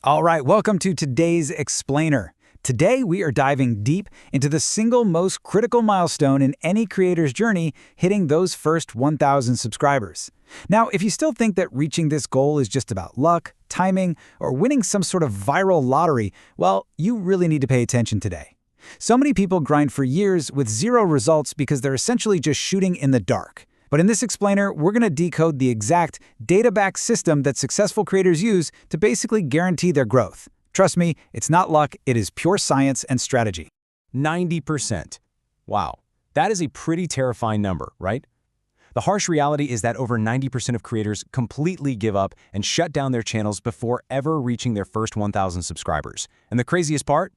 All right, welcome to today's Explainer. Today, we are diving deep into the single most critical milestone in any creator's journey, hitting those first 1,000 subscribers. Now, if you still think that reaching this goal is just about luck, timing, or winning some sort of viral lottery, well, you really need to pay attention today. So many people grind for years with zero results because they're essentially just shooting in the dark. But in this explainer, we're going to decode the exact data-backed system that successful creators use to basically guarantee their growth. Trust me, it's not luck, it is pure science and strategy. 90%. Wow, that is a pretty terrifying number, right? The harsh reality is that over 90% of creators completely give up and shut down their channels before ever reaching their first 1,000 subscribers. And the craziest part?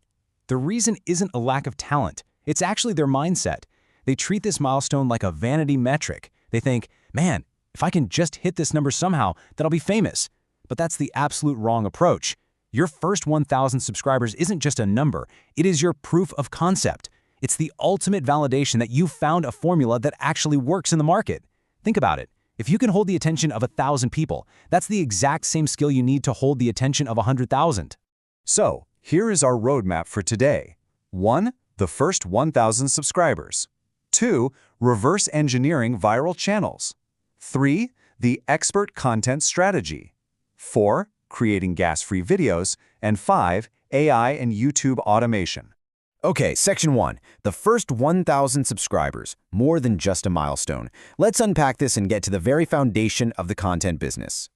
The reason isn't a lack of talent. It's actually their mindset. They treat this milestone like a vanity metric. They think, man, if I can just hit this number somehow, then I'll be famous. But that's the absolute wrong approach. Your first 1,000 subscribers isn't just a number, it is your proof of concept. It's the ultimate validation that you found a formula that actually works in the market. Think about it. If you can hold the attention of 1,000 people, that's the exact same skill you need to hold the attention of 100,000. So, here is our roadmap for today. 1. The first 1,000 subscribers. 2. Reverse engineering viral channels. 3. The expert content strategy. 4. Creating gas-free videos. And 5. AI and YouTube automation. Okay, Section 1. The first 1,000 subscribers. More than just a milestone. Let's unpack this and get to the very foundation of the content business.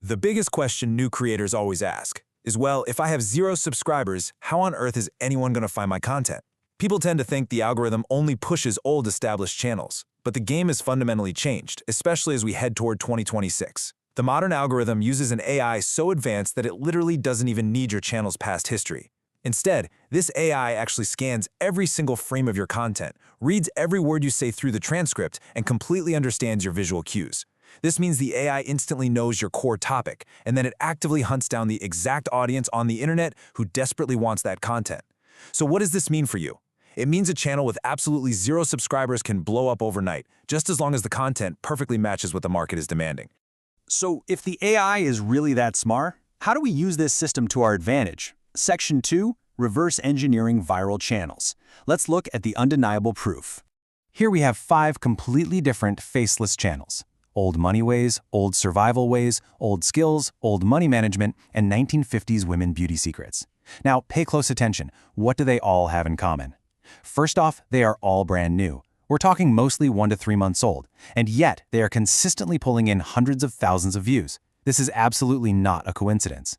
The biggest question new creators always ask is, well, if I have 0 subscribers, how on earth is anyone going to find my content? People tend to think the algorithm only pushes old established channels, but the game has fundamentally changed, especially as we head toward 2026. The modern algorithm uses an AI so advanced that it literally doesn't even need your channel's past history. Instead, this AI actually scans every single frame of your content, reads every word you say through the transcript, and completely understands your visual cues. This means the AI instantly knows your core topic, and then it actively hunts down the exact audience on the internet who desperately wants that content. So what does this mean for you? It means a channel with absolutely 0 subscribers can blow up overnight, just as long as the content perfectly matches what the market is demanding. So if the AI is really that smart, how do we use this system to our advantage? Section 2, Reverse Engineering Viral Channels. Let's look at the undeniable proof. Here we have 5 completely different faceless channels. Old money ways, old survival ways, old skills, old money management, and 1950s women beauty secrets. Now pay close attention. What do they all have in common? First off, they are all brand new. We're talking mostly 1 to 3 months old, and yet they are consistently pulling in hundreds of thousands of views. This is absolutely not a coincidence.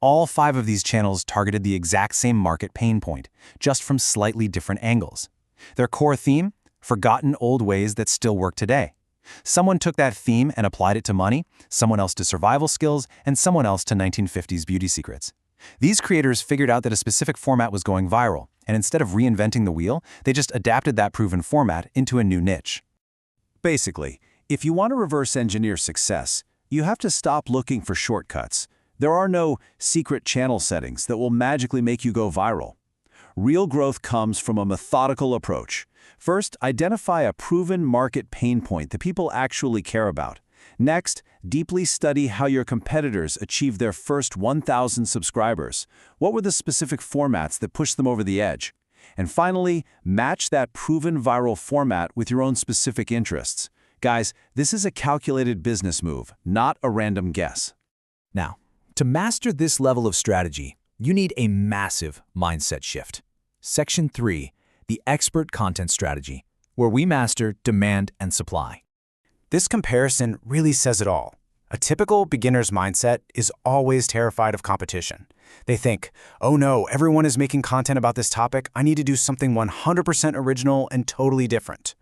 All 5 of these channels targeted the exact same market pain point, just from slightly different angles. Their core theme? Forgotten old ways that still work today. Someone took that theme and applied it to money, someone else to survival skills, and someone else to 1950s beauty secrets. These creators figured out that a specific format was going viral, and instead of reinventing the wheel, they just adapted that proven format into a new niche. Basically, if you want to reverse engineer success, you have to stop looking for shortcuts. There are no secret channel settings that will magically make you go viral. Real growth comes from a methodical approach. First, identify a proven market pain point that people actually care about. Next, deeply study how your competitors achieved their first 1,000 subscribers. What were the specific formats that pushed them over the edge? And finally, match that proven viral format with your own specific interests. Guys, this is a calculated business move, not a random guess. Now, to master this level of strategy, you need a massive mindset shift. Section 3, the expert content strategy, where we master demand and supply. This comparison really says it all. A typical beginner's mindset is always terrified of competition. They think, oh no, everyone is making content about this topic, I need to do something 100% original and totally different.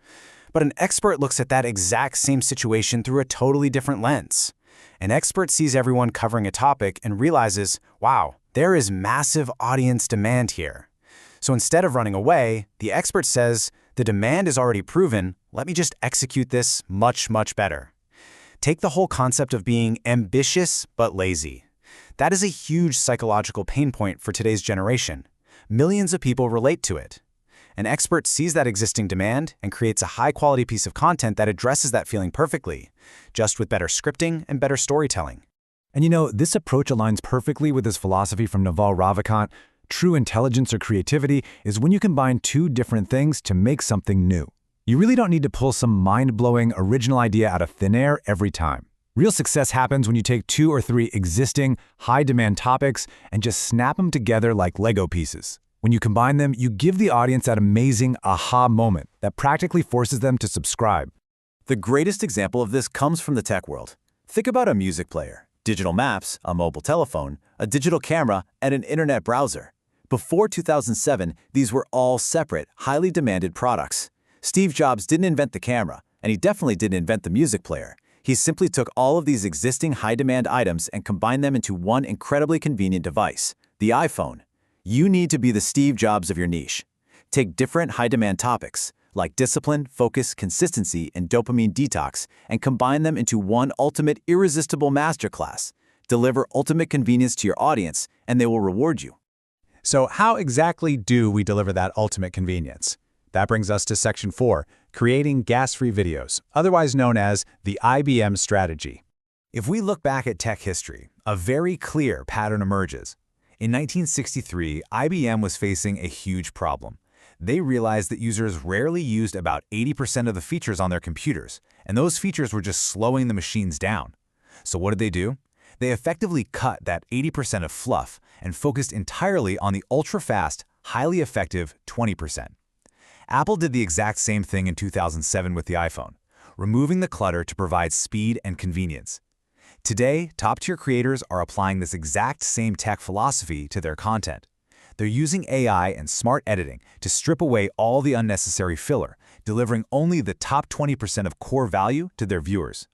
But an expert looks at that exact same situation through a totally different lens. An expert sees everyone covering a topic and realizes, wow, there is massive audience demand here. So instead of running away, the expert says, the demand is already proven, let me just execute this much, much better. Take the whole concept of being ambitious but lazy. That is a huge psychological pain point for today's generation. Millions of people relate to it. An expert sees that existing demand and creates a high-quality piece of content that addresses that feeling perfectly, just with better scripting and better storytelling. And this approach aligns perfectly with his philosophy from Naval Ravikant. True intelligence or creativity is when you combine two different things to make something new. You really don't need to pull some mind-blowing original idea out of thin air every time. Real success happens when you take 2 or 3 existing, high-demand topics and just snap them together like Lego pieces. When you combine them, you give the audience that amazing aha moment that practically forces them to subscribe. The greatest example of this comes from the tech world. Think about a music player, digital maps, a mobile telephone, a digital camera, and an internet browser. Before 2007, these were all separate, highly demanded products. Steve Jobs didn't invent the camera, and he definitely didn't invent the music player. He simply took all of these existing high-demand items and combined them into one incredibly convenient device, the iPhone. You need to be the Steve Jobs of your niche. Take different high-demand topics, like discipline, focus, consistency, and dopamine detox, and combine them into one ultimate irresistible masterclass. Deliver ultimate convenience to your audience, and they will reward you. So how exactly do we deliver that ultimate convenience? That brings us to Section 4, creating gas-free videos, otherwise known as the IBM strategy. If we look back at tech history, a very clear pattern emerges. In 1963, IBM was facing a huge problem. They realized that users rarely used about 80% of the features on their computers, and those features were just slowing the machines down. So what did they do? They effectively cut that 80% of fluff and focused entirely on the ultra-fast, highly effective 20%. Apple did the exact same thing in 2007 with the iPhone, removing the clutter to provide speed and convenience. Today, top-tier creators are applying this exact same tech philosophy to their content. They're using AI and smart editing to strip away all the unnecessary filler, delivering only the top 20% of core value to their viewers.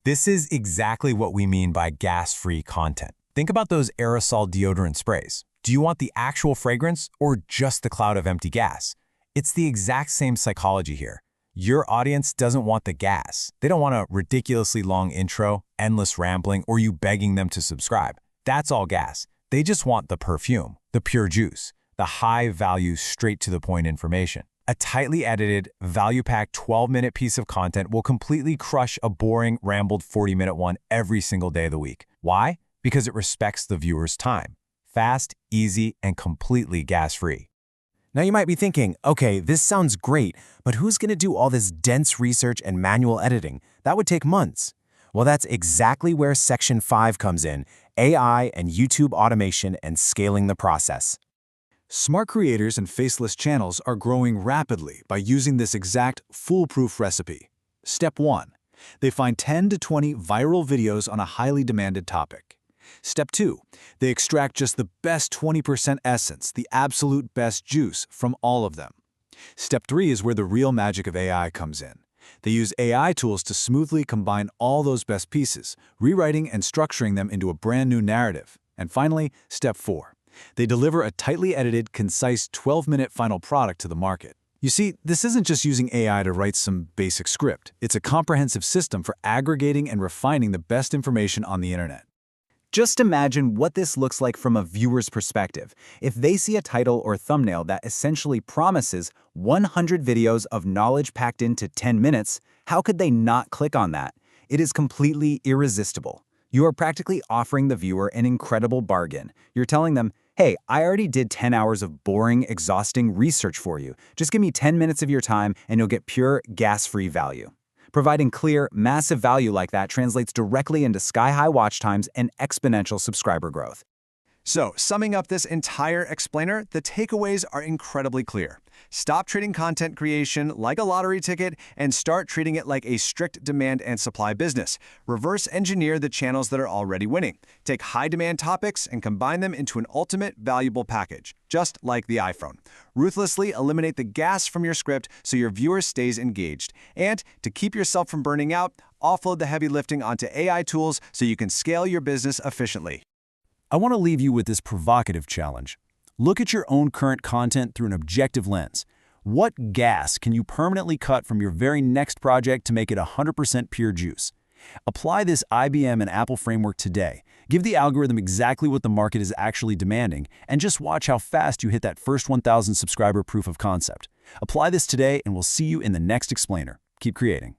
This is exactly what we mean by gas-free content. Think about those aerosol deodorant sprays. Do you want the actual fragrance or just the cloud of empty gas? It's the exact same psychology here. Your audience doesn't want the gas. They don't want a ridiculously long intro, endless rambling, or you begging them to subscribe. That's all gas. They just want the perfume, the pure juice, the high-value, straight-to-the-point information. A tightly edited, value-packed 12-minute piece of content will completely crush a boring, rambled 40-minute one every single day of the week. Why? Because it respects the viewer's time. Fast, easy, and completely gas-free. Now you might be thinking, okay, this sounds great, but who's going to do all this dense research and manual editing? That would take months. Well, that's exactly where Section 5 comes in, AI and YouTube automation and scaling the process. Smart creators and faceless channels are growing rapidly by using this exact foolproof recipe. Step 1. They find 10 to 20 viral videos on a highly demanded topic. Step 2. They extract just the best 20% essence, the absolute best juice from all of them. Step 3 is where the real magic of AI comes in. They use AI tools to smoothly combine all those best pieces, rewriting and structuring them into a brand new narrative. And finally, Step 4. They deliver a tightly edited, concise 12-minute final product to the market. You see, this isn't just using AI to write some basic script. It's a comprehensive system for aggregating and refining the best information on the internet. Just imagine what this looks like from a viewer's perspective. If they see a title or thumbnail that essentially promises 100 videos of knowledge packed into 10 minutes, how could they not click on that? It is completely irresistible. You are practically offering the viewer an incredible bargain. You're telling them, hey, I already did 10 hours of boring, exhausting research for you. Just give me 10 minutes of your time and you'll get pure, gas-free value. Providing clear, massive value like that translates directly into sky-high watch times and exponential subscriber growth. So, summing up this entire explainer, the takeaways are incredibly clear. Stop treating content creation like a lottery ticket and start treating it like a strict demand and supply business. Reverse engineer the channels that are already winning. Take high-demand topics and combine them into an ultimate valuable package, just like the iPhone. Ruthlessly eliminate the gas from your script so your viewer stays engaged. And to keep yourself from burning out, offload the heavy lifting onto AI tools so you can scale your business efficiently. I want to leave you with this provocative challenge. Look at your own current content through an objective lens. What gas can you permanently cut from your very next project to make it 100% pure juice? Apply this IBM and Apple framework today. Give the algorithm exactly what the market is actually demanding, and just watch how fast you hit that first 1,000 subscriber proof of concept. Apply this today, and we'll see you in the next explainer. Keep creating.